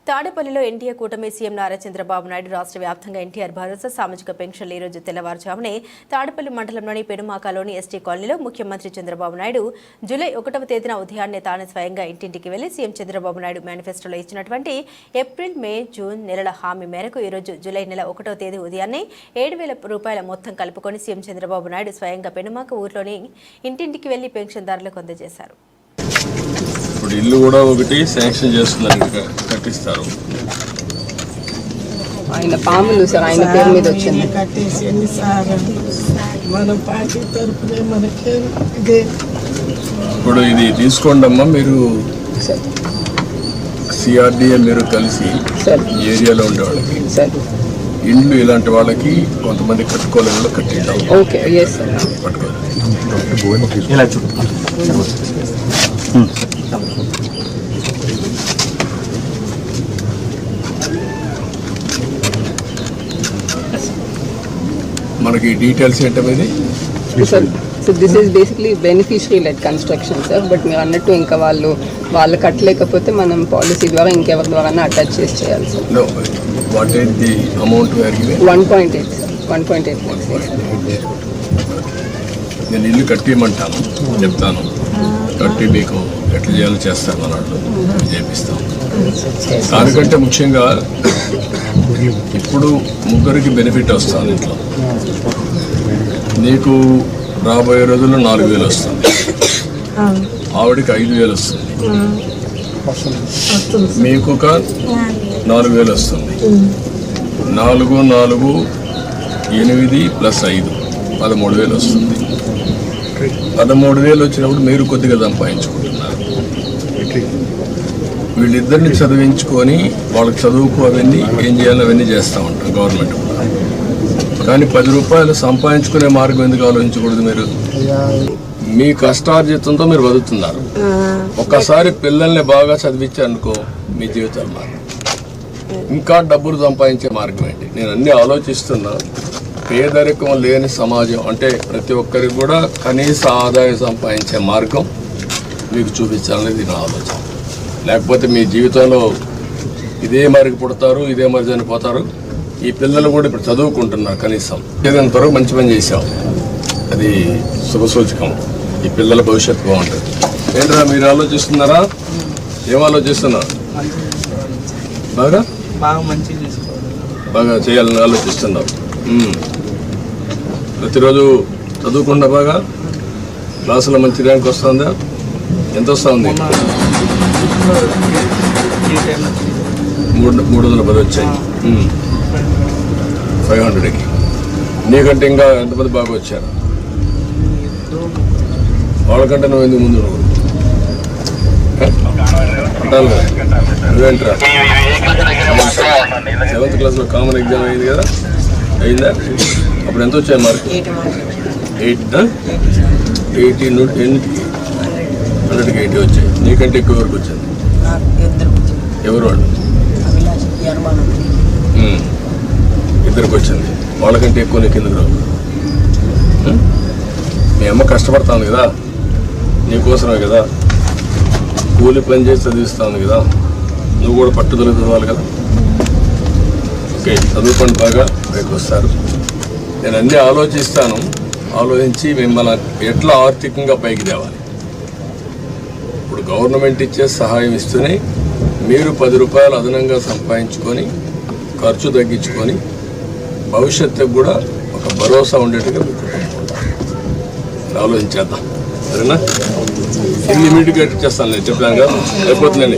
తాడేపల్లిలో ఎన్టీఏ కూటమి సీఎం నారా చంద్రబాబు నాయుడు రాష్ట్ర వ్యాప్తంగా ఎన్టీఆర్ భరోసా సామాజిక పెన్షన్లు ఈ రోజు తెల్లవారుజామునే తాడేపల్లి మండలంలోని పెనుమాకలోని ఎస్టీ కాలనీలో ముఖ్యమంత్రి చంద్రబాబు నాయుడు జూలై 1వ తేదీన ఉదయాన్నే తాను స్వయంగా ఇంటింటికి వెళ్లి సీఎం చంద్రబాబు నాయుడు మేనిఫెస్టోలో ఇచ్చినటువంటి ఏప్రిల్, మే, జూన్ నెలల హామీ మేరకు ఈ రోజు జూలై నెల 1వ తేదీ ఉదయాన్నే 7,000 రూపాయల మొత్తం కలుపుకొని సీఎం చంద్రబాబు నాయుడు స్వయంగా పెనుమాక ఊర్లోని ఇంటింటికి వెళ్లి పెన్షన్దారులకు అందజేశారు. ఇప్పుడు ఇల్లు కూడా ఒకటి శాంక్షన్ చేస్తున్నారు, కట్టిస్తారు. ఆయన పాములు సార్ ఆయన పేరు మీద వచ్చింది. ఇప్పుడు ఇది తీసుకోండి అమ్మా, మీరు సిఆర్డిఏ మీరు కలిసి ఏరియాలో ఉండే వాళ్ళకి ఇండ్లు ఇలాంటి వాళ్ళకి కొంతమంది కట్టుకోలేని కట్టిద్దాం. మనకి డీటెయిల్స్ ఏంటనేది so this is basically beneficiary lead construction sir. But మీరు అన్నట్టు ఇంకా వాళ్ళు కట్టలేకపోతే మనం పాలసీ ద్వారా ఇంకెవరి ద్వారా అటాచ్ చేసి చేయాలి sir. What is the amount? 1.8 sir, 1.8 lakhs. నేను ఇల్లు కట్టిమంటాను, చెప్తాను, కట్టి మీకు ఎట్లా చేయాలో చేస్తాను అన్నట్టు చేపిస్తాం. దానికంటే ముఖ్యంగా ఇప్పుడు ముగ్గురికి బెనిఫిట్ వస్తుంది. ఇంట్లో నీకు రాబోయే రోజుల్లో 4,000 వస్తుంది, ఆవిడికి 5,000 వస్తుంది, మీకు ఒక 4,000 వస్తుంది. 4, 4, 8 ప్లస్ 5 13,000 వస్తుంది. 13,000 వచ్చినప్పుడు మీరు కొద్దిగా సంపాదించుకుంటున్నారు. వీళ్ళిద్దరిని చదివించుకొని వాళ్ళకి చదువుకు అవన్నీ ఏం చేయాలో అవన్నీ చేస్తూ ఉంటాం గవర్నమెంట్ కూడా. కానీ 10 రూపాయలు సంపాదించుకునే మార్గం ఎందుకు ఆలోచించకూడదు? మీరు మీ కష్టార్జితంతో మీరు బతుకుతున్నారు. ఒక్కసారి పిల్లల్ని బాగా చదివించారనుకో మీ జీవితాలు మారు. ఇంకా డబ్బులు సంపాదించే మార్గం ఏంటి? నేను అన్నీ ఆలోచిస్తున్నా. పేదరికం లేని సమాజం అంటే ప్రతి ఒక్కరికి కూడా కనీస ఆదాయం సంపాదించే మార్గం మీకు చూపించాలనేది నా ఆలోచన. లేకపోతే మీ జీవితంలో ఇదే మరికి పుడతారు, ఇదే మరి చనిపోతారు. ఈ పిల్లలు కూడా ఇప్పుడు చదువుకుంటున్నారు. కనీసం ఏదంతవరకు మంచి పని చేశాం, అది శుభసూచకం. ఈ పిల్లల భవిష్యత్తు బాగుంటుంది. ఏంట్రా మీరు ఆలోచిస్తున్నారా? ఏం ఆలోచిస్తున్నారు? బాగా చేయాలని ఆలోచిస్తున్నారు. ప్రతిరోజు చదువుకుండా బాగా క్లాసులో మంచి ర్యాంక్ వస్తుందా? ఎంత వస్తుంది? 310 వచ్చాయి 500కి. నీకంటే ఇంకా ఎంతమంది బాగా వచ్చారు? వాళ్ళకంటే నువ్వు ఎందుకు ముందు అంటాను కదా. నువ్వేంట్రా 7th క్లాస్లో కామన్ ఎగ్జామ్ అయింది కదా, అయిందా? అప్పుడు ఎంత వచ్చాయి మార్క్? 80 100కి 80 వచ్చాయి. నీకంటే ఎక్కువ వరకు వచ్చింది. ఎవరు వాళ్ళు? ఇద్దరికి వచ్చింది. వాళ్ళకంటే ఎక్కువ నీకు ఎందుకు రావు? మీ అమ్మ కష్టపడతాను కదా, నీకోసమే కదా, కూలి పని చేసి చదివిస్తాను కదా, నువ్వు కూడా పట్టుదల చదవాలి కదా. ఓకే, చదువుకోండి, బాగా పైకి వస్తారు. నేను అన్నీ ఆలోచిస్తాను. ఆలోచించి మిమ్మల్ని ఎట్లా ఆర్థికంగా పైకి తేవాలి. ఇప్పుడు గవర్నమెంట్ ఇచ్చే సహాయం ఇస్తూనే మీరు 10 రూపాయలు అదనంగా సంపాదించుకొని ఖర్చు తగ్గించుకొని భవిష్యత్తుకు కూడా ఒక భరోసా ఉండేట్టుగా మీ కుటుంబం ఉండాలి. ఆలోచించేద్దాం, సరేనా? ఇమ్మీడియట్గా చేస్తాను, నేను చెప్పాను కదా, అయిపోతుందండి.